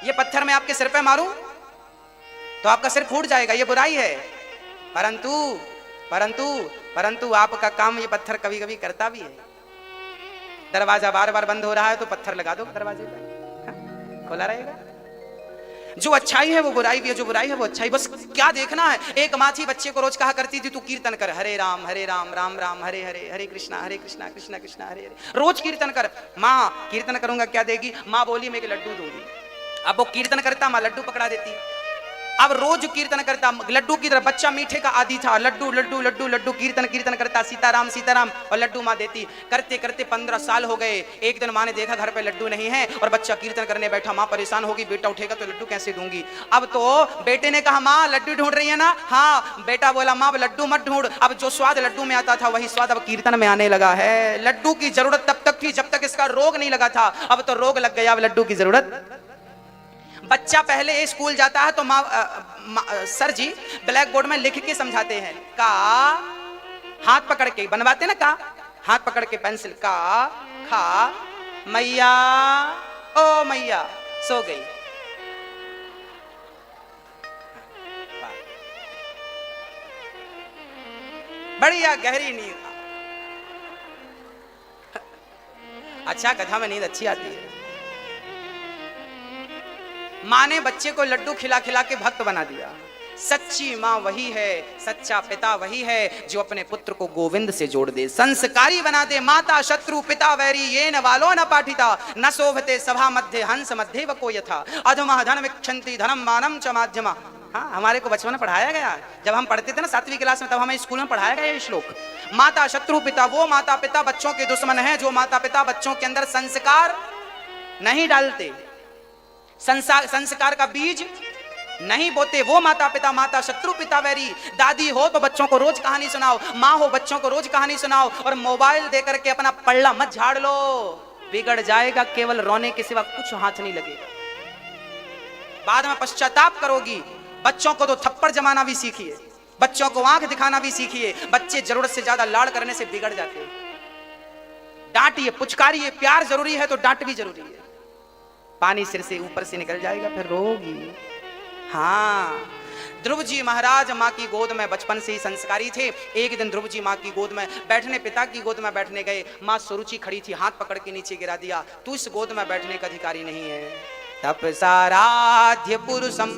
ये पत्थर मैं आपके सिर पे मारूं तो आपका सिर फूट जाएगा, ये बुराई है। परंतु परंतु परंतु आपका काम ये पत्थर कभी कभी करता भी है। दरवाजा बार बार बंद हो रहा है तो पत्थर लगा दो दरवाजे पर, खुला रहेगा। जो अच्छाई है वो बुराई भी है, जो बुराई है वो अच्छाई। बस क्या देखना है, एक माँ थी बच्चे को रोज कहा करती थी तू कीर्तन कर, हरे राम राम राम हरे हरे, हरे कृष्णा कृष्णा कृष्णा हरे हरे, रोज कीर्तन कर। माँ कीर्तन करूंगा क्या देगी? माँ बोली मैं एक लड्डू दूंगी। अब वो कीर्तन करता, माँ लड्डू पकड़ा देती। अब रोज कीर्तन करता, लड्डू की तरह, बच्चा मीठे का आदी था, लड्डू लड्डू लड्डू लड्डू कीर्तन कीर्तन करता, सीताराम सीताराम, और लड्डू माँ देती। करते करते 15 साल हो गए। एक दिन माँ ने देखा घर पे लड्डू नहीं है और बच्चा कीर्तन करने बैठा। माँ परेशान होगी, बेटा उठेगा तो लड्डू कैसे दूंगी। अब तो बेटे ने कहा माँ लड्डू ढूंढ रही है ना? हाँ। बेटा बोला माँ लड्डू मत ढूंढ, अब जो स्वाद लड्डू में आता था वही स्वाद अब कीर्तन में आने लगा है। लड्डू की जरूरत तब तक थी जब तक इसका रोग नहीं लगा था, अब तो रोग लग गया, अब लड्डू की जरूरत। बच्चा पहले स्कूल जाता है तो सर जी ब्लैक बोर्ड में लिख के समझाते हैं, का हाथ पकड़ के बनवाते ना, का हाथ पकड़ के पेंसिल, का खा मैया ओ मैया सो गई। बढ़िया गहरी नींद। अच्छा कथा में नींद अच्छी आती है। माँ ने बच्चे को लड्डू खिला खिला के भक्त बना दिया। सच्ची माँ वही है, सच्चा पिता वही है जो अपने पुत्र को गोविंद से जोड़ दे, संस्कारी बना दे। माता शत्रु पिता वैरी ये न वालो न पाठिता, न शोभते सभा मध्य हंस मध्य व को यथा, अधमः धन विक्षन्ति धनम मानम च माध्यमा। हाँ, हमारे को बचपन में पढ़ाया गया, जब हम पढ़ते थे ना 7वीं क्लास में, तब हमें स्कूल में पढ़ाया गया ये श्लोक। माता शत्रु पिता, वो माता पिता बच्चों के दुश्मन है जो माता पिता बच्चों के अंदर संस्कार नहीं डालते, संस्कार का बीज नहीं बोते, वो माता पिता। माता शत्रु पिता वैरी। दादी हो तो बच्चों को रोज कहानी सुनाओ, माँ हो बच्चों को रोज कहानी सुनाओ, और मोबाइल दे करके अपना पल्ला मत झाड़ लो, बिगड़ जाएगा। केवल रोने के सिवा कुछ हाथ नहीं लगेगा, बाद में पश्चाताप करोगी। बच्चों को तो थप्पड़ जमाना भी सीखिए, बच्चों को आंख दिखाना भी सीखिए। बच्चे जरूरत से ज्यादा लाड़ करने से बिगड़ जाते हैं। डांटिए, पुचकारिए, प्यार जरूरी है तो डांट भी जरूरी है। पानी सिर से ऊपर से निकल जाएगा फिर रोगी। हाँ, ध्रुव जी महाराज माँ की गोद में बचपन से ही संस्कारी थे। एक दिन ध्रुव जी माँ की गोद में बैठने, पिता की गोद में बैठने गए। माँ सुरुचि खड़ी थी, हाथ पकड़ के नीचे गिरा दिया, तू इस गोद में बैठने का अधिकारी नहीं है। तपसाराध्य पुरुषम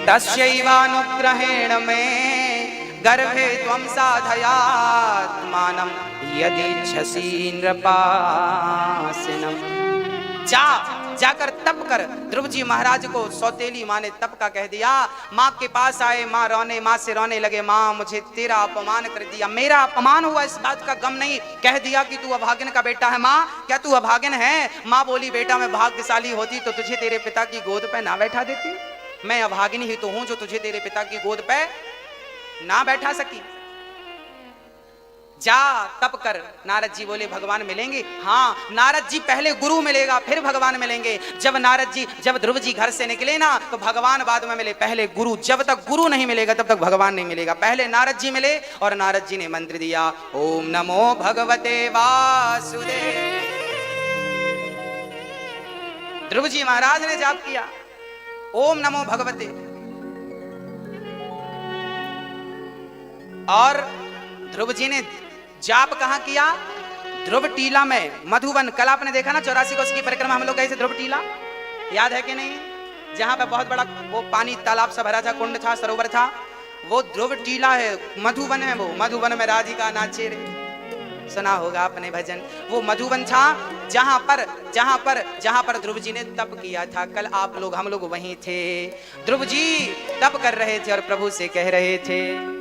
तस्यैवानुग्रहेण में गर्भे त्वं साधयात्मानं यदीच्छसि नृपासिनम्। जाकर तप कर। ध्रुव जी महाराज को सौतेली माँ ने तप का कह दिया। माँ के पास आए, माँ रोने, माँ से रोने लगे, माँ मुझे तेरा अपमान कर दिया, मेरा अपमान हुआ इस बात का गम नहीं, कह दिया कि तू अभागिन का बेटा है। माँ क्या तू अभागिन है? माँ बोली बेटा मैं भाग्यशाली होती तो तुझे तेरे पिता की गोद पे ना बैठा देती। मैं अभागिन ही तो हूं जो तुझे तेरे पिता की गोद पे ना बैठा सकी। जा तप कर। नारद जी बोले भगवान मिलेंगे? हाँ, नारद जी पहले गुरु मिलेगा फिर भगवान मिलेंगे। जब ध्रुव जी घर से निकले ना तो भगवान बाद में मिले, पहले गुरु। जब तक गुरु नहीं मिलेगा तब तक भगवान नहीं मिलेगा। पहले नारद जी मिले और नारद जी ने मंत्र दिया, ओम नमो भगवते वासुदेव। ध्रुव जी महाराज ने जाप किया, ओम नमो भगवते, और ध्रुव जी ने जाप कहां किया? ध्रुव टीला में, मधुवन। कल आपने देखा ना 84 कोस की परिक्रमा हम लोग गए थे ध्रुव टीला, याद है कि नहीं? जहां पे बहुत बड़ा वो पानी तालाब सा भरा था, कुंड था, सरोवर था, वो ध्रुव टीला है, मधुवन है। वो मधुवन में राधिका नाचे रे, सुना होगा आपने भजन। वो मधुवन था जहां पर ध्रुव जी ने तप किया था। कल आप लोग हम लोग वहीं थे। ध्रुव जी तप कर रहे थे और प्रभु से कह रहे थे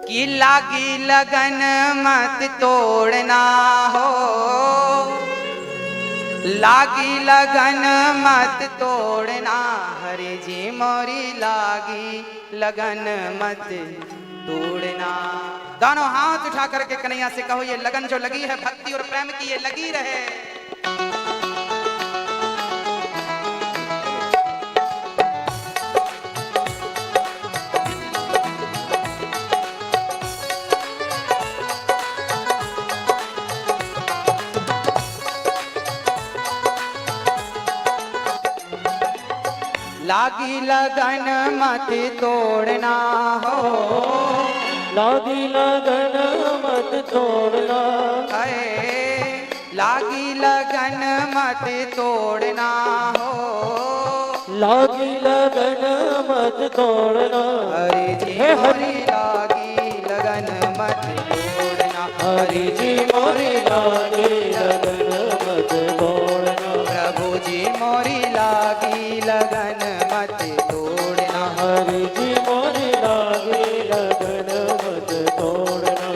कि लागी लगन मत तोड़ना हो, लागी लगन मत तोड़ना, हरे जी मोरी लागी लगन मत तोड़ना। दोनों हाथ उठा करके कन्हैया से कहो ये लगन जो लगी है भक्ति और प्रेम की, ये लगी रहे। लागी लगन मत तोड़ना हो, लागी लगन मत तोड़ना, लागी लगन मत तोड़ना हो, लागी लगन मत तोड़ना, हरि जी मोरी लागी लगन मत तोड़ना, हरि जी मोरी लागी लगन मत तोड़ना, प्रभु जी मोरी लागी लगन मत तोड़ना, हरि जी मोरी लागी लगन मत तोड़ना,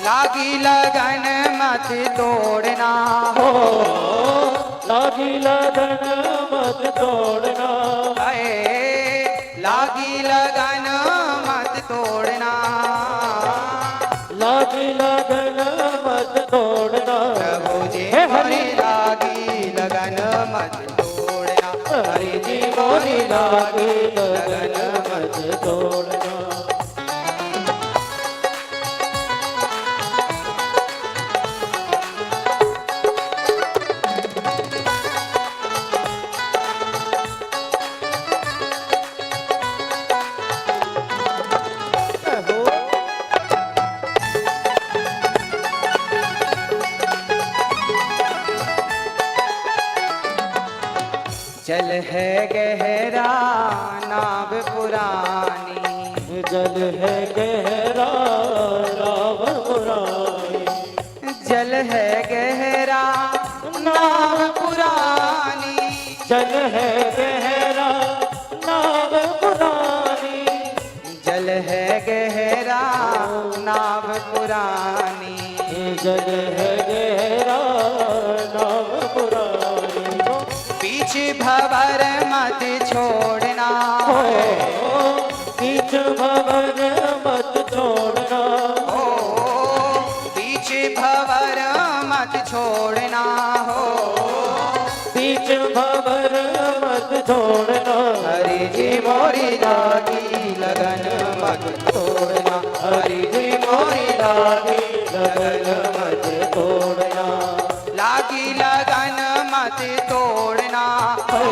लागी लगन मत तोड़ना हो, लागी लगन मत तोड़ना, लागी लगन मत तोड़ना, लागी लगन मत तोड़ना, प्रभु जी मोरी लागी लगन मत तोड़ना, हरि जी मोरी लागी लगन मत तोड़ना। जल है गहरा नाव पुरानी, जल है गहरा नाव पुरानी, जल है गहरा नाव पुरानी, जल है गहरा नाव पुरानी, जल है गहरा नाव पुरानी, जल है गहरा नाव पुरानी, बीच भंवर मत छोड़ना, बीच भंवर मत छोड़ना, बीच भंवर मत छोड़ना हो, बीच भंवर मत छोड़ना, हरि जी मोरी लागी लगन मत तोड़ना, हरि जी मोरी लागी लगन मत तोड़ना, लागी लगन मत तोड़ना हो,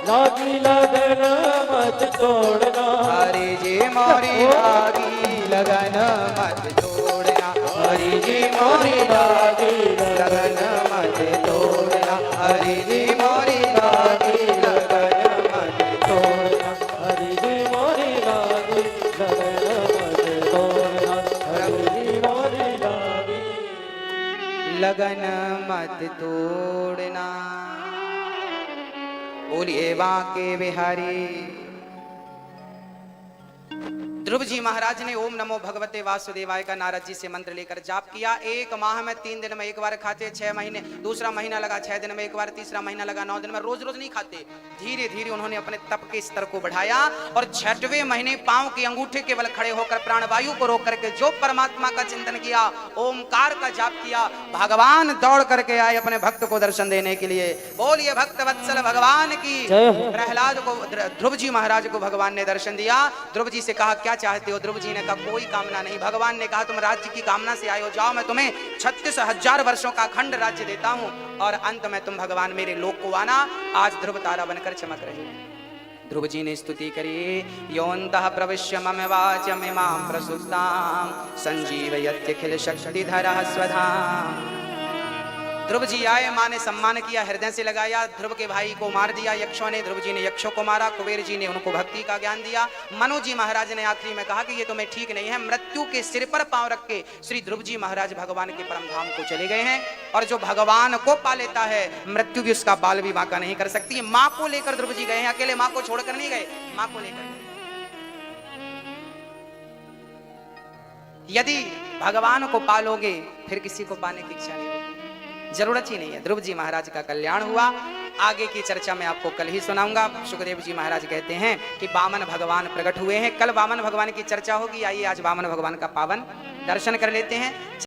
लागी लगन मत तोड़ना, हरि जी मोरी लागी लगन मत तोड़ना, हरि जी मोरी लागी लगन मत तोड़ना, हरि जी मोरी लागी लगन मत तोड़ना, हरि जी मोरी लागी लगन मत तोड़ना, हरि जी मोरी लागी लगन मत तोड़ना। बोलिए बांके बिहारी। ध्रुव जी महाराज ने ओम नमो भगवते वासुदेवाय का नारद जी से मंत्र लेकर जाप किया। 1 माह में 3 दिन में एक बार खाते, 6 महीने, दूसरा महीना लगा 6 दिन में एक बार, तीसरा महीना लगा 9 दिन में, रोज रोज नहीं खाते। धीरे धीरे उन्होंने अपने तप के स्तर को बढ़ाया और 6वें महीने पांव के अंगूठे के बल खड़े होकर प्राणवायु को रोक करके जो परमात्मा का चिंतन किया, ओमकार का जाप किया, भगवान दौड़ करके आए अपने भक्त को दर्शन देने के लिए। बोलिए भक्त वत्सल भगवान की। प्रहलाद को, ध्रुव जी महाराज को भगवान ने दर्शन दिया। ध्रुव जी से कहा क्या चाहते हो? ध्रुव जी ने कहा कोई कामना नहीं। भगवान ने कहा तुम राज्य की कामना से आए हो, जाओ मैं तुम्हें 36,000 वर्षों का अखंड राज्य देता हूं और अंत में तुम भगवान मेरे लोक को आना। आज ध्रुव तारा बनकर चमक रहे हैं। ध्रुव जी ने स्तुति करी। योऽन्तः प्रविश्य मम वाचमिमां प्रसुप्तां संजीवयत्यखिल शक्तिधरः स्वधाम्। ध्रुव जी आए, माँ ने सम्मान किया, हृदय से लगाया। ध्रुव के भाई को मार दिया यक्षों ने, ध्रुव जी ने यक्षों को मारा। कुबेर जी ने उनको भक्ति का ज्ञान दिया। मनु जी महाराज ने आखिरी में कहा कि ये तुम्हें ठीक नहीं है। मृत्यु के सिर पर पांव रख के श्री ध्रुव जी महाराज भगवान के परम धाम को चले गए हैं। और जो भगवान को पा लेता है, मृत्यु भी उसका बाल भी बांका नहीं कर सकती। माँ को लेकर ध्रुव जी गए हैं, अकेले माँ को छोड़कर नहीं गए, माँ को लेकर गए। यदि भगवान को पालोगे फिर किसी को पाने की इच्छा नहीं होगी, जरूरत ही नहीं है। ध्रुव जी महाराज का कल्याण हुआ। आगे की चर्चा मैं आपको कल ही सुनाऊंगा। सुखदेव जी महाराज कहते हैं कि वामन भगवान प्रकट हुए हैं। कल वामन भगवान की चर्चा होगी। आइए आज वामन भगवान का पावन दर्शन कर लेते हैं।